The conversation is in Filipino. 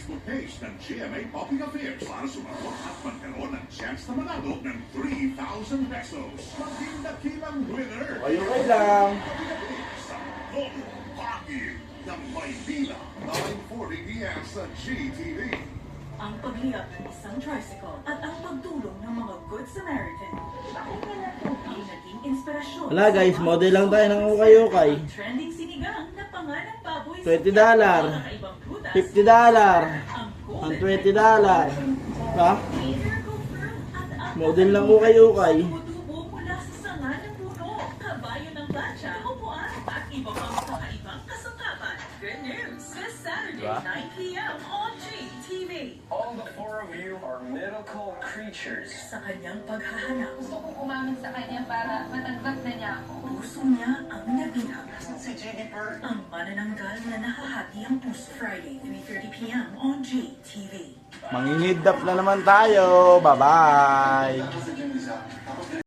Facebook page ng GMA Popping Affairs para sumagot at magkaroon ng chance na manalo ng 3,000 pesos. Maging nakilang winner! Okay lang. Sa Lolo Baguio ng Maynila, 9:40 p.m. sa GTV. Ang pagliyap ng isang tricycle at ang pagtulong ng mga Good Samaritan. Ang naging inspirasyon. Wala guys, model lang tayo ng ukay-ukay. Ang trending sinigang na pangalang baboy $20, kakaibang prutas. $50, ang $20. Diba? Model lang ukay-ukay. Tumutubo mula sa sanga ng puno, kabayo ng plancha, upuan, at iba pang kakaibang kasangkapan. Good news! This Saturday, Diba? 9 p.m. on GTV. All the four of you are miracle creatures. Sa kanyang paghahanap, Gusto kong umamin sa kanya para matanggap na niya ako. puso niya ang nabihag. Si Jennifer. Ang manananggal na nahahati ang puso. Friday, 3:30 p.m. on GTV. Manginhidap na naman tayo. Bye-bye.